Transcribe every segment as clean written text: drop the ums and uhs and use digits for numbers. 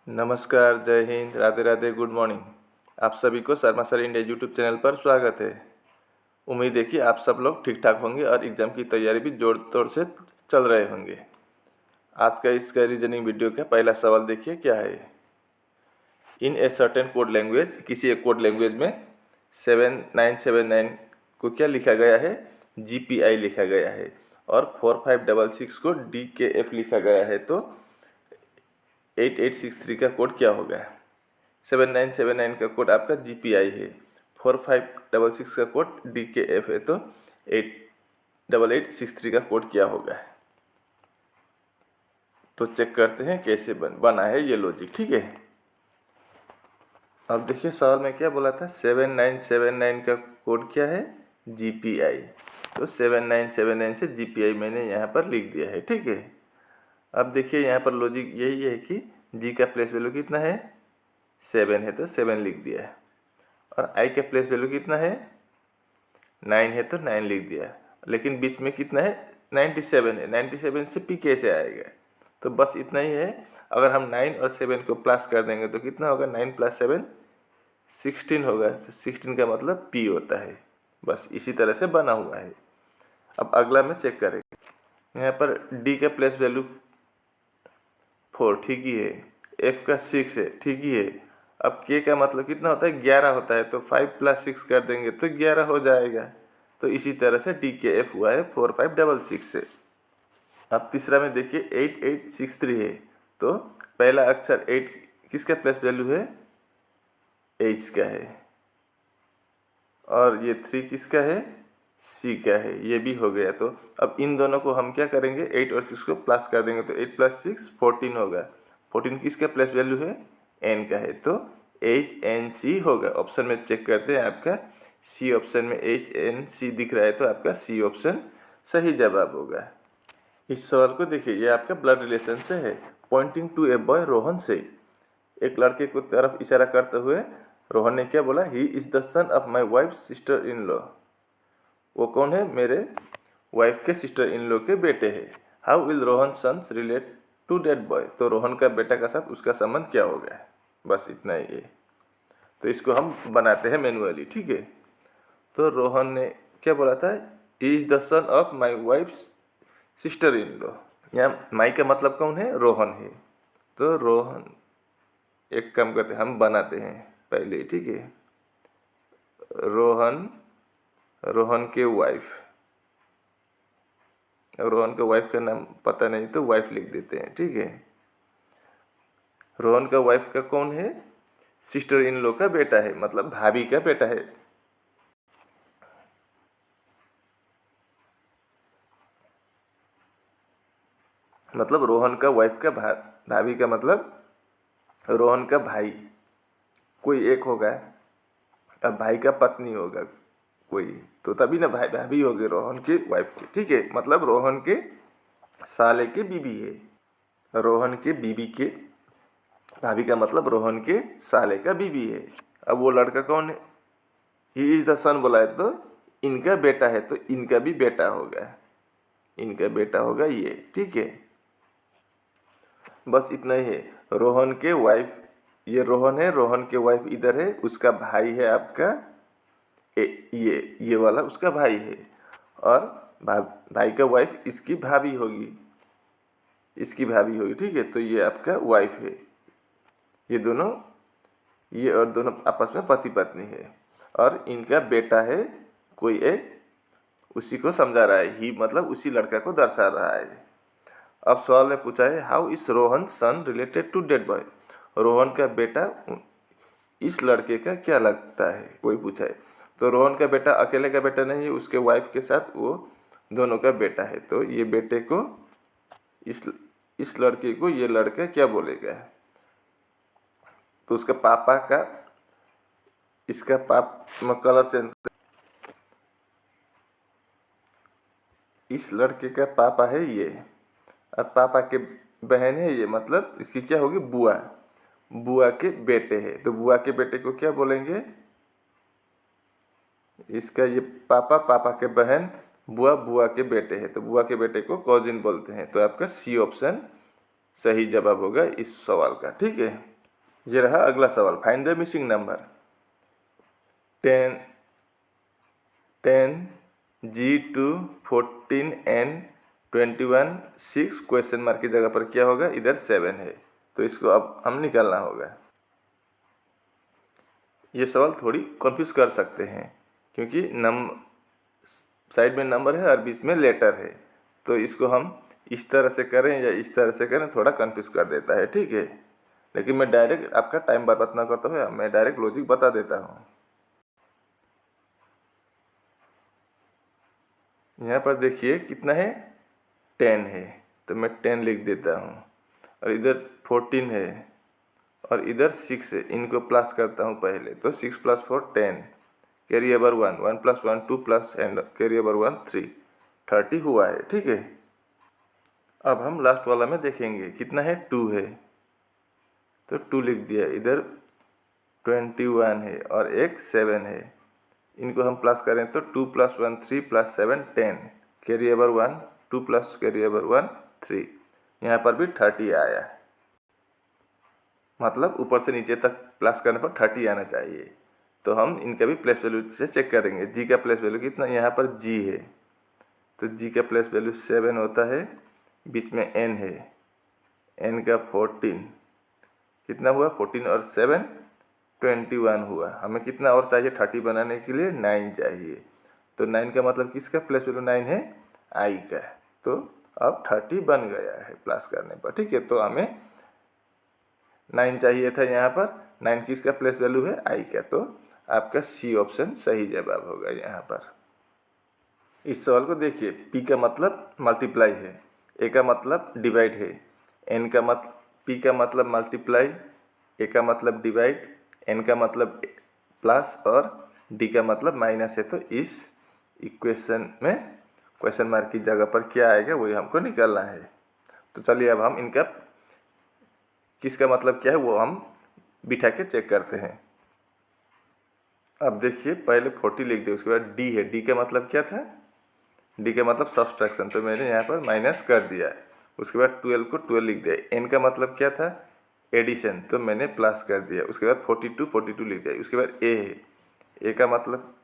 नमस्कार, जय Hind, Radhe Radhe, good morning. आप सभी को Sharma sir India YouTube channel पर स्वागत है। उम्मीद है कि आप सब लोग ठीक ठाक होंगे और एग्ज़ाम की तैयारी भी जोर तोड़ से चल रहे होंगे। आज का इसका रीजनिंग वीडियो का पहला सवाल देखिए क्या है। इन ए सर्टेन कोड लैंग्वेज, किसी एक कोड लैंग्वेज में 7979 को क्या लिखा गया है, GPI लिखा गया है, और 4566 को DKF लिखा गया है। तो 8863 का कोड क्या होगा। 7979 का कोड आपका GPI है, 4566 का कोड DKF है, तो 8863 का कोड क्या होगा। तो चेक करते हैं कैसे बना है ये लॉजिक, ठीक है। अब देखिए सवाल में क्या बोला था, 7979 का कोड क्या है, GPI। तो 7979 से GPI मैंने यहाँ पर लिख दिया है, ठीक है। अब देखिए यहाँ पर लॉजिक यही है कि G का प्लेस वैल्यू कितना है, 7 है, तो 7 लिख दिया है। और I का प्लेस वैल्यू कितना है, 9 है, तो 9 लिख दिया। लेकिन बीच में कितना है, 97 है। 97 से P कैसे आएगा, तो बस इतना ही है। अगर हम 9 और 7 को प्लस कर देंगे तो कितना होगा, 9 + 7 16 होगा। 16 का मतलब P होता है। बस इसी तरह से बना हुआ है। अब अगला में चेक करेंगे। यहाँ पर D का प्लेस वैल्यू 4 ठीक ही है, F का 6 है ठीक ही है। अब K का मतलब कितना होता है, 11 होता है, तो 5 + 6 कर देंगे तो 11 हो जाएगा। तो इसी तरह से DKF हुआ है 4566 से। अब तीसरा में देखिए 8863 है, तो पहला अक्षर 8 किसका प्लेस वैल्यू है, H का है, और ये 3 किसका है, C का है। ये भी हो गया। तो अब इन दोनों को हम क्या करेंगे, 8 और 6 को प्लस कर देंगे, तो 8 + 6 14 होगा। 14 किसका प्लेस वैल्यू है, N का है, तो HNC होगा। ऑप्शन में चेक करते हैं, आपका C ऑप्शन में HNC दिख रहा है, तो आपका C ऑप्शन सही जवाब होगा। इस सवाल को देखिए, ये आपका ब्लड रिलेशन से है। Pointing to a boy Rohan से, एक लड़के को तरफ इशारा करते हुए रोहन ने क्या बोला, he is the son of my wife sister in law. वो कौन है, मेरे वाइफ के सिस्टर इन लॉ के बेटे हैं। How will Rohan sons relate to that boy. तो रोहन का बेटा का साथ उसका संबंध क्या होगा। बस इतना ही है। तो इसको हम बनाते हैं मैनुअली, ठीक है। तो रोहन ने क्या बोला था, he is the son of my wife sister in law. यहाँ माई का मतलब कौन है, रोहन है। तो रोहन, एक काम करते हैं, हम बनाते हैं पहले, ठीक है। रोहन के वाइफ, रोहन के वाइफ का नाम पता नहीं तो वाइफ लिख देते हैं, ठीक है। रोहन का वाइफ का कौन है, सिस्टर इन लॉ का बेटा है, मतलब भाभी का बेटा है। मतलब रोहन का वाइफ का भाभी का मतलब रोहन का भाई कोई एक होगा। अब भाई का पत्नी होगा कोई, तो तभी ना भाई भाभी होगी रोहन के वाइफ की, ठीक है। मतलब रोहन के साले के बीबी है। रोहन के बीबी के, भाभी का मतलब रोहन के साले का बीबी है। अब वो लड़का कौन है, ही इज द सन बोला है, तो इनका बेटा है, तो इनका भी बेटा होगा, इनका बेटा होगा ये, ठीक है। बस इतना ही है। रोहन के वाइफ, ये रोहन है, रोहन के वाइफ इधर है, उसका भाई है आपका ये वाला उसका भाई है, और भाई का वाइफ इसकी भाभी होगी, इसकी भाभी होगी, ठीक है। तो ये आपका वाइफ है, ये दोनों, ये और दोनों आपस में पति पत्नी है, और इनका बेटा है कोई एक, उसी को समझा रहा है। ही मतलब उसी लड़का को दर्शा रहा है। अब सवाल में पूछा है, how is Rohan son related to that boy. Rohan का बेटा इस लड़के का क्या लगता है, कोई पूछा है। तो रोहन का बेटा अकेले का बेटा नहीं है, उसके वाइफ के साथ वो दोनों का बेटा है। तो ये बेटे को, इस लड़के को ये लड़का क्या बोलेगा, तो उसका पापा का, इसका कलर सेंस, इस लड़के का पापा है ये, और पापा के बहन है ये, मतलब इसकी क्या होगी, बुआ, बुआ के बेटे है। तो बुआ के बेटे को क्या बोलेंगे, इसका ये पापा, पापा के बहन, बुआ, बुआ के बेटे है, तो बुआ के बेटे को कॉजिन बोलते हैं। तो आपका C ऑप्शन सही जवाब होगा इस सवाल का, ठीक है। ये रहा अगला सवाल, find the missing number. 10 G2 14 N 21 6 question mark की जगह पर क्या होगा, इधर 7 है, तो इसको अब हम निकालना होगा। ये सवाल थोड़ी कंफ्यूज कर सकते हैं क्योंकि साइड में नंबर है और बीच में लेटर है, तो इसको हम इस तरह से करें या इस तरह से करें थोड़ा कंफ्यूज कर देता है, ठीक है। लेकिन मैं डायरेक्ट आपका टाइम बर्बाद ना करता हूँ, मैं डायरेक्ट लॉजिक बता देता हूँ। यहाँ पर देखिए कितना है, 10 है, तो मैं 10 लिख देता हूँ, और इधर 14 है और इधर 6 है, इनको प्लस करता हूँ पहले, तो 6 + 4 10, carry over 1, 1 + 1 2 plus and carry over 1 3, 30 हुआ है, ठीक है। अब हम लास्ट वाला में देखेंगे कितना है, 2 है, तो 2 लिख दिया, इधर 21 है और एक 7 है, इनको हम प्लस करें तो 2 + 1 3 + 7 10, carry over 1 2 plus carry over 1 3, यहाँ पर भी 30 आया, मतलब ऊपर से नीचे तक प्लस करने पर 30 आना चाहिए। तो हम इनका भी प्लेस वैल्यू से चेक करेंगे। जी का प्लेस वैल्यू कितना, यहाँ पर जी है, तो जी का प्लेस वैल्यू 7 होता है, बीच में एन है, एन का 14, कितना हुआ 14 और 7 21 हुआ। हमें कितना और चाहिए 30 बनाने के लिए, 9 चाहिए, तो 9 का मतलब किसका प्लेस वैल्यू 9 है, आई का, तो अब 30 बन गया है प्लस करने पर, ठीक है। तो हमें 9 चाहिए था, यहाँ पर 9 किसका प्लेस वैल्यू है, आई का, तो आपका सी ऑप्शन सही जवाब होगा यहाँ पर। इस सवाल को देखिए, पी का मतलब मल्टीप्लाई है, ए का मतलब डिवाइड है, एन का मतलब, पी का मतलब मल्टीप्लाई, ए का मतलब डिवाइड, एन का मतलब प्लस और डी का मतलब माइनस है। तो इस इक्वेशन में क्वेश्चन मार्क की जगह पर क्या आएगा वही हमको निकालना है। तो चलिए अब हम इनका किसका मतलब क्या है वो हम बिठा के चेक करते हैं। अब देखिए पहले 40 लिख दिया, उसके बाद डी है, डी का मतलब क्या था, डी का मतलब सब्सट्रैक्शन, तो मैंने यहाँ पर माइनस कर दिया। उसके बाद 12 को 12 लिख दिया। एन का मतलब क्या था, एडिशन, तो मैंने प्लस कर दिया। उसके बाद 42 लिख दिया। उसके बाद ए है, ए का मतलब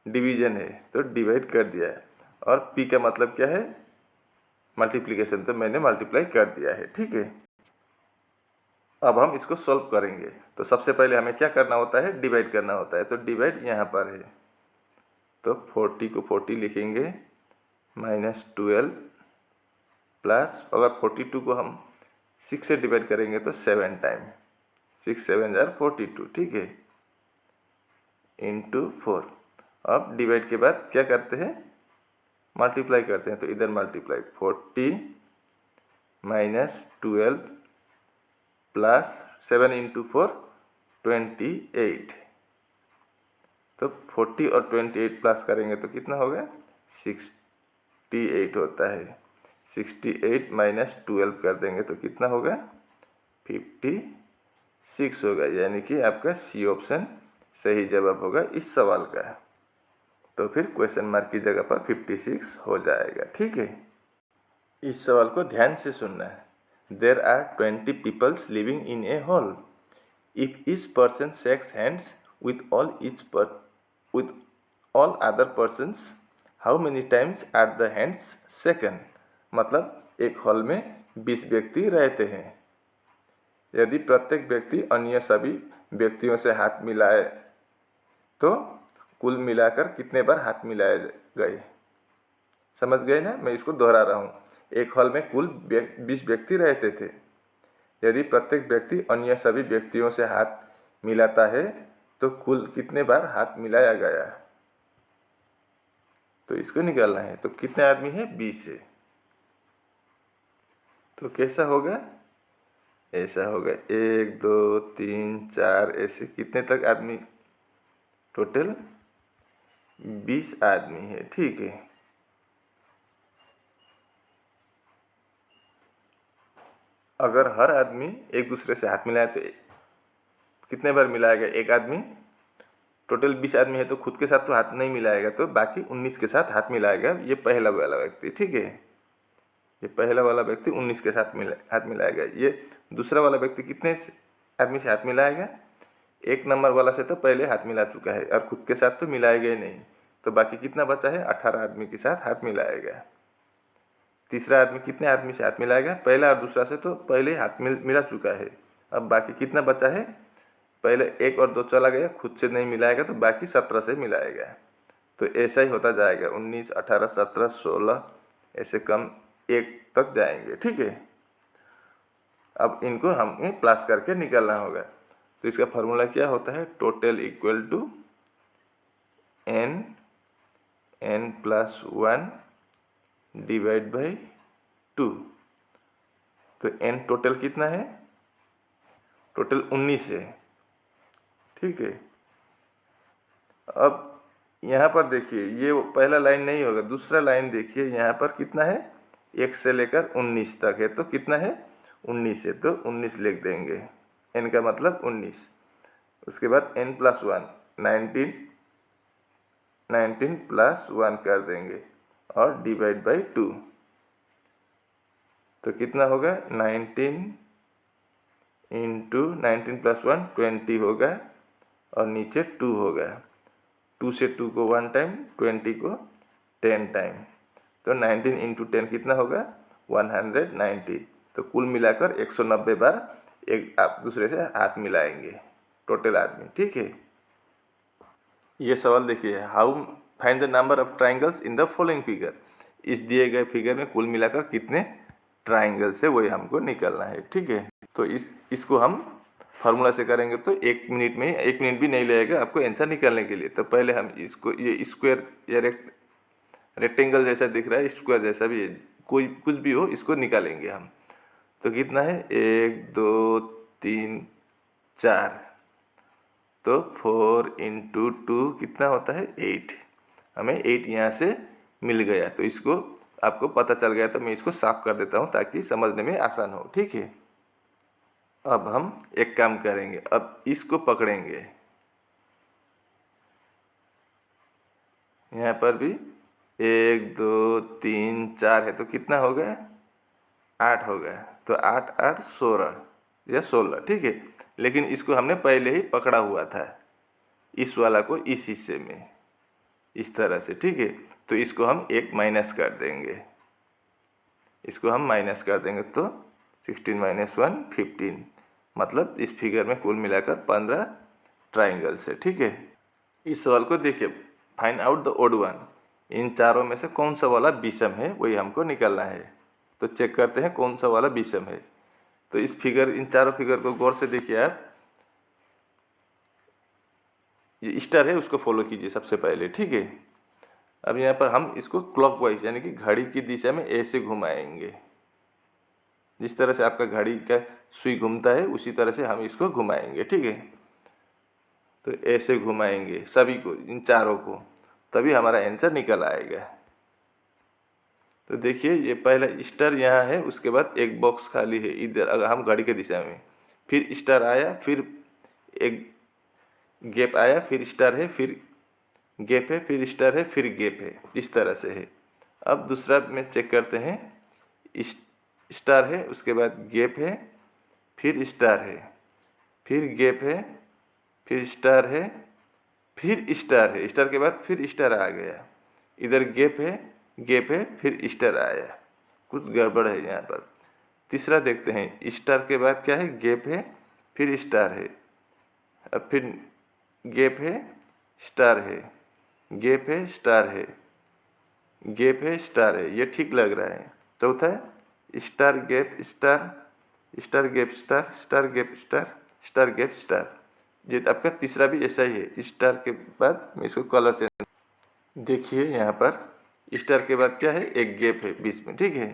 डिवीजन है, तो डिवाइड कर दिया है। और पी का मतलब क्या है, मल्टीप्लिकेशन, तो मैंने मल्टीप्लाई कर दिया है, ठीक है। अब हम इसको सॉल्व करेंगे, तो सबसे पहले हमें क्या करना होता है, डिवाइड करना होता है, तो डिवाइड यहाँ पर है, तो 40 को 40 लिखेंगे, -12 प्लस, अगर 42 को हम 6 से डिवाइड करेंगे तो 7 टाइम, 6 7 = 42, ठीक है, इंटू 4। अब डिवाइड के बाद क्या करते हैं, मल्टीप्लाई करते हैं, तो इधर मल्टीप्लाई 40 -12 प्लस 7 × 4 28, तो 40 और 28 प्लस करेंगे तो कितना होगा, 68 होता है। 68 -12 कर देंगे तो कितना होगा, 56 होगा, यानी कि आपका सी ऑप्शन सही जवाब होगा इस सवाल का। तो फिर क्वेश्चन मार्क की जगह पर 56 हो जाएगा, ठीक है। इस सवाल को ध्यान से सुनना है। There are 20 peoples living in a hall. If each person shakes hands with all other persons, how many times are the hands shaken? मतलब एक हॉल में 20 व्यक्ति रहते हैं, यदि प्रत्येक व्यक्ति अन्य सभी व्यक्तियों से हाथ मिलाए तो कुल मिलाकर कितने बार हाथ मिलाए गए। समझ गए ना, मैं इसको दोहरा रहा हूँ। एक हॉल में कुल 20 व्यक्ति रहते थे, यदि प्रत्येक व्यक्ति अन्य सभी व्यक्तियों से हाथ मिलाता है तो कुल कितने बार हाथ मिलाया गया, तो इसको निकालना है। तो कितने आदमी है, 20 है, तो कैसा होगा, ऐसा होगा 1 2 3 4, ऐसे कितने तक आदमी, टोटल 20 आदमी है, ठीक है। अगर हर आदमी एक दूसरे से हाथ मिलाए तो कितने बार मिलाएगा, एक आदमी, टोटल 20 आदमी है तो खुद के साथ तो हाथ नहीं मिलाएगा, तो बाकी 19 के साथ हाथ मिलाएगा, ये पहला वाला व्यक्ति, ठीक है। ये पहला वाला व्यक्ति 19 के साथ हाथ मिलाएगा। ये दूसरा वाला व्यक्ति कितने आदमी से हाथ मिलाएगा, 1 नंबर वाला से तो पहले हाथ मिला चुका है और खुद के साथ तो मिलाएगा ही नहीं, तो बाकी कितना बचा है, 18 आदमी के साथ हाथ मिलाएगा। तीसरा आदमी कितने आदमी से हाथ मिलाएगा, पहला और दूसरा से तो पहले हाथ मिला चुका है। अब बाकी कितना बचा है, पहले 1 और 2 चला गया, खुद से नहीं मिलाएगा तो बाकी 17 से मिलाएगा। तो ऐसा ही होता जाएगा, 19, 18, 17, 16 ऐसे कम 1 तक जाएंगे। ठीक है, अब इनको हमें प्लस करके निकालना होगा। तो इसका फार्मूला क्या होता है, total equal to n plus 1 divide by 2। तो n टोटल कितना है, टोटल 19 है। ठीक है, अब यहाँ पर देखिए ये पहला लाइन नहीं होगा, दूसरा लाइन देखिए, यहाँ पर कितना है, 1 से लेकर 19 तक है, तो कितना है, 19 है, तो 19 लिख देंगे, n का मतलब 19। उसके बाद n प्लस 1 19 प्लस 1 कर देंगे और डिवाइड बाई 2। तो कितना होगा, 19 इंटू 19 प्लस 1 20 होगा और नीचे 2 होगा। 2 से 2 को 1 टाइम, 20 को 10 टाइम, तो 19 इंटू 10 कितना होगा, 190। तो कुल मिलाकर 190 बार एक आप दूसरे से हाथ मिलाएंगे टोटल आदमी। ठीक है, ये सवाल देखिए, how find the number of triangles in the following figure. इस दिए गए फिगर में कुल मिलाकर कितने ट्राइंगल्स है वही हमको निकालना है। ठीक है, तो इसको हम फार्मूला से करेंगे तो 1 मिनट में, 1 मिनट भी नहीं लगेगा आपको आंसर निकालने के लिए। तो पहले हम इसको, ये स्क्वायर या रेक्टेंगल जैसा दिख रहा है, स्क्वायर जैसा भी है, कोई कुछ भी हो, इसको निकालेंगे हम। तो कितना है, 1 2 3 4, तो 4 इंटू 2 कितना होता है, 8। हमें 8 यहाँ से मिल गया, तो इसको आपको पता चल गया, तो मैं इसको साफ कर देता हूँ ताकि समझने में आसान हो। ठीक है, अब हम एक काम करेंगे, अब इसको पकड़ेंगे, यहाँ पर भी 1 2 3 4 है, तो कितना हो गया, 8 हो गया। तो 8 8 16 या 16। ठीक है, लेकिन इसको हमने पहले ही पकड़ा हुआ था, इस वाला को इस हिस्से में, इस तरह से। ठीक है, तो इसको हम 1 माइनस कर देंगे, इसको हम माइनस कर देंगे, तो 16 माइनस 1 15, मतलब इस फिगर में कुल मिलाकर 15 ट्राइंगल्स है। ठीक है, इस सवाल को देखिए, find out the odd one. इन चारों में से कौन सा वाला विषम है वही हमको निकालना है। तो चेक करते हैं कौन सा वाला विषम है। तो इस फिगर, इन चारों फिगर को गौर से देखिए आप, ये स्टार है उसको फॉलो कीजिए सबसे पहले। ठीक है, अब यहाँ पर हम इसको क्लॉकवाइज यानी कि घड़ी की दिशा में ऐसे घुमाएंगे, जिस तरह से आपका घड़ी का सुई घूमता है उसी तरह से हम इसको घुमाएंगे। ठीक है, तो ऐसे घुमाएंगे सभी को, इन चारों को, तभी हमारा आंसर निकल आएगा। तो देखिए ये पहला स्टार यहाँ है, उसके बाद एक बॉक्स खाली है इधर, अगर हम घड़ी के दिशा में, फिर स्टार आया, फिर एक गैप आया, फिर स्टार है, फिर गैप है, फिर स्टार है, फिर गैप है, इस तरह से है। अब दूसरा में चेक करते हैं, स्टार है, उसके बाद गैप है, फिर स्टार है, फिर गैप है, फिर स्टार है, फिर स्टार है, स्टार के बाद फिर स्टार आ गया, इधर गैप है, फिर स्टार आया, कुछ गड़बड़ है यहाँ पर। तीसरा देखते हैं, स्टार के बाद क्या है, गैप है, फिर स्टार है, अब फिर गैप है, स्टार है, गैप है, स्टार है, गैप है, स्टार है, ये ठीक लग रहा है। चौथा है star gap star, star gap star, star gap star, star gap star. ये आपका तीसरा भी ऐसा ही है। स्टार के बाद मैं इसको कलर चेंज, देखिए यहाँ पर स्टार के बाद क्या है, एक गैप है बीच में। ठीक है,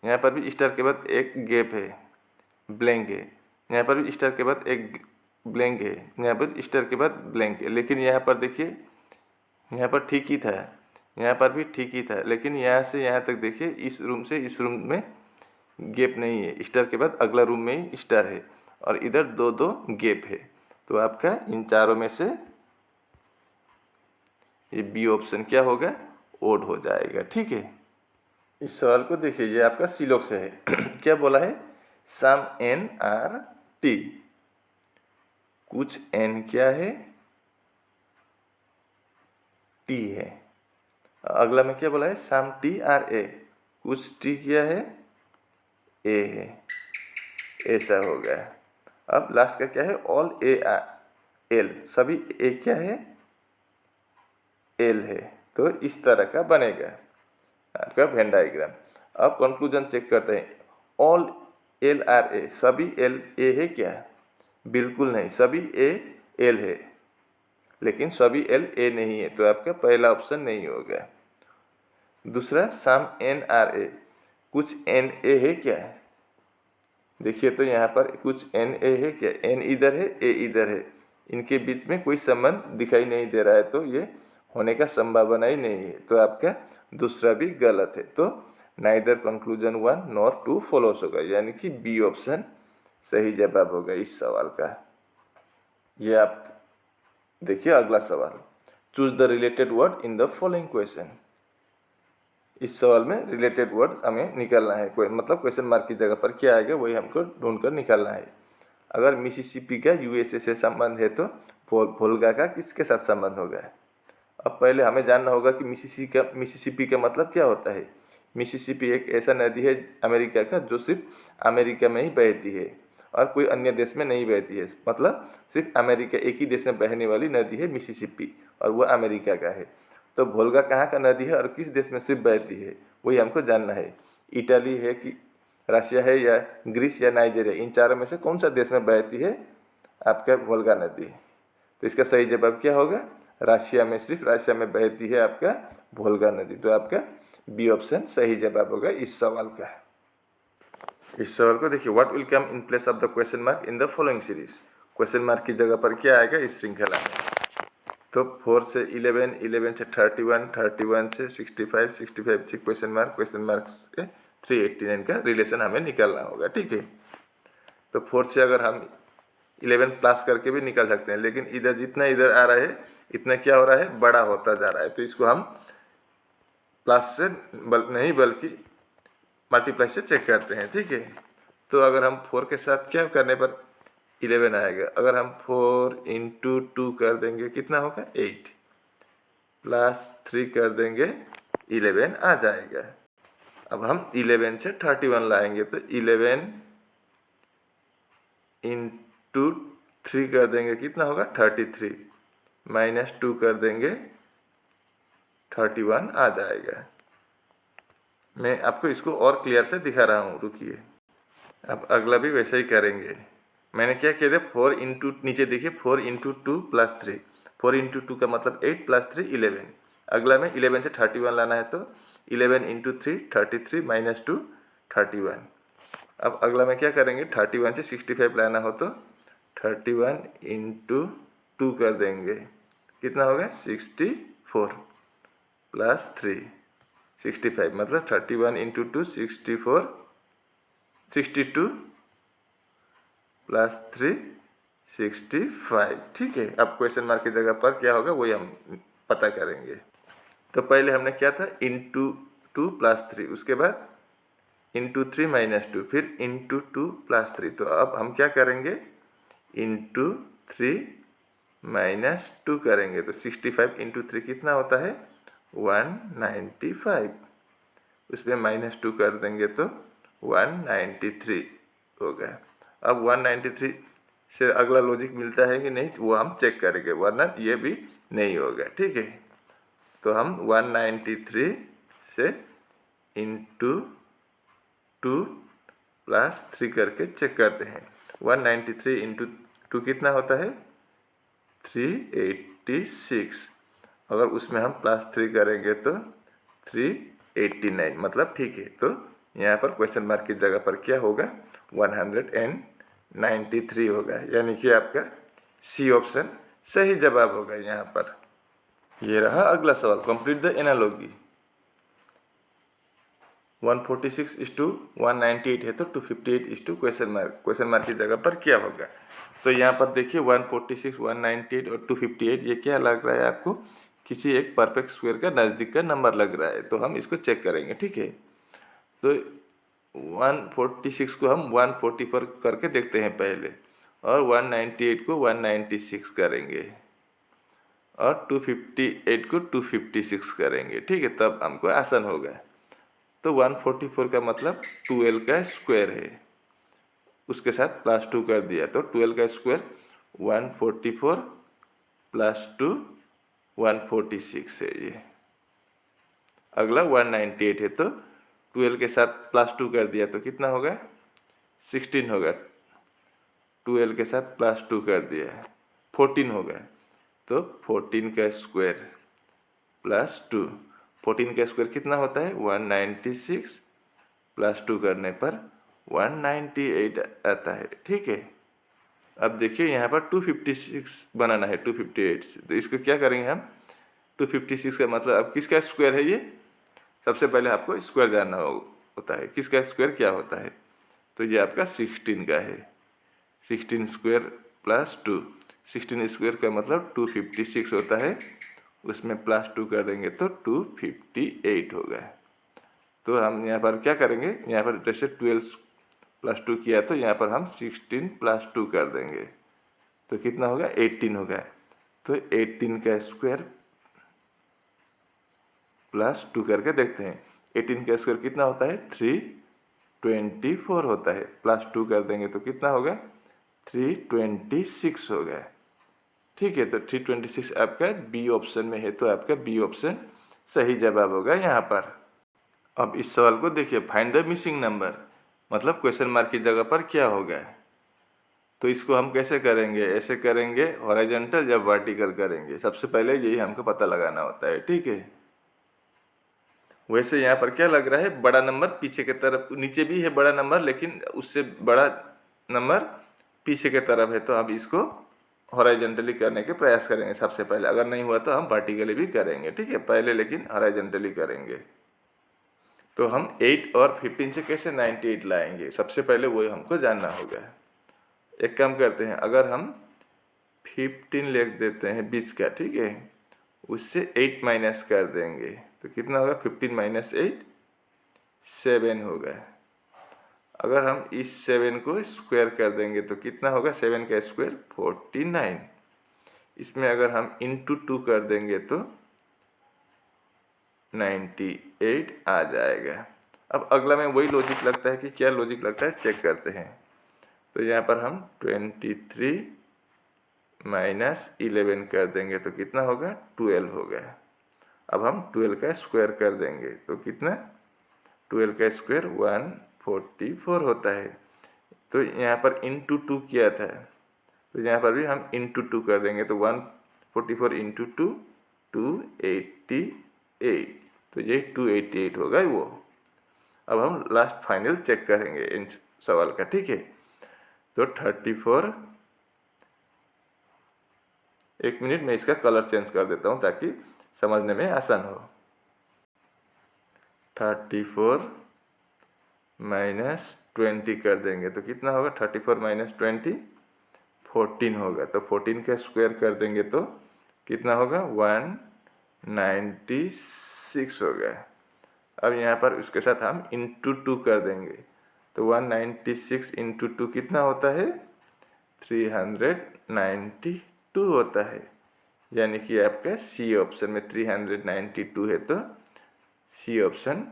यहाँ पर भी स्टार के बाद एक गैप है, ब्लैंक है, यहाँ पर भी स्टार के बाद एक ब्लैंक है, यहाँ पर स्टार के बाद ब्लैंक है। लेकिन यहाँ पर देखिए, यहाँ पर ठीक ही था, यहाँ पर भी ठीक ही था, लेकिन यहाँ से यहाँ तक देखिए, इस रूम से इस रूम में गैप नहीं है, स्टार के बाद अगला रूम में ही स्टार है, और इधर दो दो गैप है। तो आपका इन चारों में से ये बी ऑप्शन क्या होगा, ओड हो जाएगा। ठीक है, इस सवाल को देखिए, ये आपका सिलोक से है। क्या बोला है, सम एन आर टी, कुछ n क्या है, t है। अगला में क्या बोला है, सम t आर a, कुछ t क्या है, a है, ऐसा हो गया। अब लास्ट का क्या है, ऑल a l, सभी a क्या है, l है। तो इस तरह का बनेगा आपका वेन डायग्राम। अब कंक्लूजन चेक करते हैं, ऑल एल आर ए, सभी एल ए है क्या, बिल्कुल नहीं, सभी ए एल है, लेकिन सभी एल ए नहीं है, तो आपका पहला ऑप्शन नहीं होगा। दूसरा, सम एन आर ए, कुछ एन ए है क्या, देखिए तो यहाँ पर कुछ एन ए है क्या, एन इधर है, ए इधर है, इनके बीच में कोई संबंध दिखाई नहीं दे रहा है, तो ये होने का संभावना ही नहीं है, तो आपका दूसरा भी गलत है। तो नाइदर कंक्लूजन 1 नॉर 2 फॉलोस होगा, यानी कि बी ऑप्शन सही जवाब होगा इस सवाल का। ये आप देखिए अगला सवाल, choose the related word in the following question. इस सवाल में रिलेटेड वर्ड हमें निकालना है, कोई मतलब क्वेश्चन मार्क की जगह पर क्या आएगा वही हमको ढूंढ कर निकालना है। अगर मिसिसिपी का यूएसए से संबंध है तो वोल्गा का किसके साथ संबंध होगा। अब पहले हमें जानना होगा कि मिसिसिपी का मतलब क्या होता है। मिसिसिपी एक ऐसा नदी है अमेरिका का जो सिर्फ अमेरिका में ही बहती है और कोई अन्य देश में नहीं बहती है, मतलब सिर्फ अमेरिका, एक ही देश में बहने वाली नदी है मिसिसिपी, और वह अमेरिका का है। तो वोल्गा कहाँ का नदी है और किस देश में सिर्फ बहती है, वही हमको जानना है। इटाली है कि रशिया है या ग्रीस या नाइजीरिया, इन चारों में से कौन सा देश में बहती है आपका वोल्गा नदी। तो इसका सही जवाब क्या होगा, रशिया में, सिर्फ रशिया में बहती है आपका वोल्गा नदी। तो आपका बी ऑप्शन सही जवाब होगा इस सवाल का। इस सवाल को देखिए, what will come in place of the question mark in the following series. Question mark की जगह पर क्या आएगा इस श्रृंखला में। तो 4 से 11, 11 से 31, 31 से 65, 65 से क्वेश्चन मार्क से 389 का रिलेशन हमें निकालना होगा, ठीक है। तो 4 से अगर हम 11 प्लस करके भी निकाल सकते हैं, लेकिन इधर जितना इधर आ रहा है इतना क्या हो रहा है, बड़ा होता जा रहा है, तो इसको हम प्लस से नहीं बल्कि मल्टीप्लाई से चेक करते हैं, ठीक है। तो अगर हम 4 के साथ क्या करने पर 11 आएगा, अगर हम 4 इंटू 2 कर देंगे कितना होगा 8, प्लस 3 कर देंगे 11 आ जाएगा। अब हम 11 से 31 लाएंगे, तो 11 इंटू 3 कर देंगे कितना होगा 33, माइनस 2 कर देंगे 31 आ जाएगा। मैं आपको इसको और क्लियर से दिखा रहा हूँ, रुकिए। अब अगला भी वैसे ही करेंगे। मैंने क्या किया था, 4 इंटू, नीचे देखिए 4 इंटू 2 प्लस 3, 4 इंटू 2 का मतलब 8 प्लस 3 11। अगला में 11 से 31 लाना है, तो 11 इंटू 3 33 माइनस 2 31। अब अगला में क्या करेंगे, 31 से 65 लाना हो तो 31 इंटू 2 कर देंगे, कितना होगा 64 प्लस 3 65, मतलब 31 इंटू 2 64, 62 प्लस 3 65, ठीक है। अब क्वेश्चन मार्क की जगह पर क्या होगा वही हम पता करेंगे। तो पहले हमने क्या था, इंटू 2 प्लस 3, उसके बाद इंटू 3 माइनस 2, फिर इंटू 2 प्लस 3। तो अब हम क्या करेंगे, इंटू 3 माइनस 2 करेंगे, तो 65 इंटू 3 कितना होता है 195, उसमें माइनस 2 कर देंगे तो 193 होगा। अब 193 से अगला लॉजिक मिलता है कि नहीं, वो हम चेक करेंगे, वरना ये भी नहीं होगा, ठीक है। तो हम 193 से इंटू 2 प्लस 3 करके चेक करते हैं। 193 इंटू 2 कितना होता है 386, अगर उसमें हम प्लस 3 करेंगे तो 389, मतलब ठीक है। तो यहाँ पर क्वेश्चन मार्क की जगह पर क्या होगा 193 होगा, यानी कि आपका सी ऑप्शन सही जवाब होगा यहाँ पर। ये रहा अगला सवाल, कंप्लीट द एनालॉजी। 146:198 है तो 258 क्वेश्चन मार्क की जगह पर क्या होगा। तो यहाँ पर देखिए 146, 198 और 258 ये क्या लग रहा है आपको, किसी एक परफेक्ट स्क्वायर का नज़दीक का नंबर लग रहा है, तो हम इसको चेक करेंगे, ठीक है। तो 146 को हम 140 पर करके देखते हैं पहले, और 198 को 196 करेंगे और 258 को 256 करेंगे, ठीक है, तब हमको आसान होगा। तो 144 का मतलब 12 का स्क्वायर है, उसके साथ +2 कर दिया तो 12 का स्क्वायर 144 +2 146 है ये। अगला 198 है तो 12 के साथ +2 कर दिया तो कितना होगा 16 होगा। 12 के साथ +2 कर दिया 14 होगा तो 14 का स्क्वायर +2, 14 का स्क्वायर कितना होता है 196, +2 करने पर 198 आता है, ठीक है। अब देखिए यहाँ पर 256 बनाना है 258 से, तो इसको क्या करेंगे हम 256 का मतलब अब किसका स्क्वायर है ये, सबसे पहले आपको स्क्वायर जानना होता है, किसका स्क्वायर क्या होता है, तो ये आपका 16 का है, 16 स्क्वायर +2, 16 स्क्वायर का मतलब 256 होता है, उसमें +2 कर देंगे तो 258 होगा। तो हम यहाँ पर क्या करेंगे, यहाँ पर जैसे 12 +2 किया तो यहाँ पर हम 16 +2 कर देंगे तो कितना होगा 18 होगा। तो 18 का स्क्वायर +2 करके देखते हैं, 18 का स्क्वायर कितना होता है 324 होता है, +2 कर देंगे तो कितना होगा 326 होगा, ठीक है। तो 326 आपका बी ऑप्शन में है, तो आपका बी ऑप्शन सही जवाब होगा यहाँ पर। अब इस सवाल को देखिए, फाइंड द मिसिंग नंबर, मतलब क्वेश्चन मार्क की जगह पर क्या होगा। तो इसको हम कैसे करेंगे, ऐसे करेंगे हॉरिजॉन्टल या वर्टिकल करेंगे, सबसे पहले यही हमको पता लगाना होता है, ठीक है। वैसे यहाँ पर क्या लग रहा है, बड़ा नंबर पीछे की तरफ, नीचे भी है बड़ा नंबर लेकिन उससे बड़ा नंबर पीछे की तरफ है, तो हम इसको हॉरिजॉन्टली करने के प्रयास करेंगे सबसे पहले, अगर नहीं हुआ तो हम वर्टिकली भी करेंगे, ठीक है, पहले लेकिन हॉरिजॉन्टली करेंगे। तो हम 8 और 15 से कैसे 98 लाएंगे, सबसे पहले वही हमको जानना होगा। एक काम करते हैं, अगर हम 15 लिख देते हैं 20 का, ठीक है, उससे 8 माइनस कर देंगे तो कितना होगा 15 - 8 7 होगा। अगर हम इस 7 को स्क्वायर कर देंगे तो कितना होगा 7 का स्क्वायर 49। इसमें अगर हम इंटू 2 कर देंगे तो 98 आ जाएगा। अब अगला में वही लॉजिक लगता है कि क्या लॉजिक लगता है चेक करते हैं। तो यहाँ पर हम 23 - 11 कर देंगे तो कितना होगा 12 होगा। अब हम 12 का स्क्वायर कर देंगे तो कितना 12 का स्क्वायर 144 होता है। तो यहाँ पर इंटू 2 किया था तो यहाँ पर भी हम इंटू 2 कर देंगे तो 144 इंटू 2 288, तो ये 288 होगा वो। अब हम लास्ट फाइनल चेक करेंगे इन सवाल का, ठीक है। तो 34, एक मिनट में इसका कलर चेंज कर देता हूँ ताकि समझने में आसान हो। 34 - 20 कर देंगे तो कितना होगा 34 - 20 14 होगा। तो 14 का स्क्वायर कर देंगे तो कितना होगा 196 होगा। अब यहाँ पर उसके साथ हम इंटू 2 कर देंगे तो 196 इंटू 2 कितना होता है 392 होता है, यानी कि आपका सी ऑप्शन में 392 है, तो सी ऑप्शन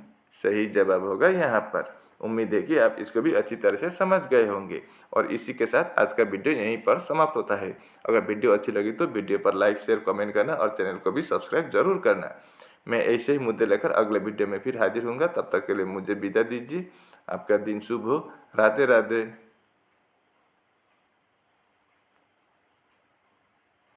सही जवाब होगा यहाँ पर। उम्मीद है कि आप इसको भी अच्छी तरह से समझ गए होंगे। और इसी के साथ आज का वीडियो यहीं पर समाप्त होता है। अगर वीडियो अच्छी लगी तो वीडियो पर लाइक शेयर कमेंट करना और चैनल को भी सब्सक्राइब जरूर करना। मैं ऐसे ही मुद्दे लेकर अगले वीडियो में फिर हाजिर होऊंगा। तब तक के लिए मुझे विदा दीजिए। आपका दिन शुभ हो। राधे राधे।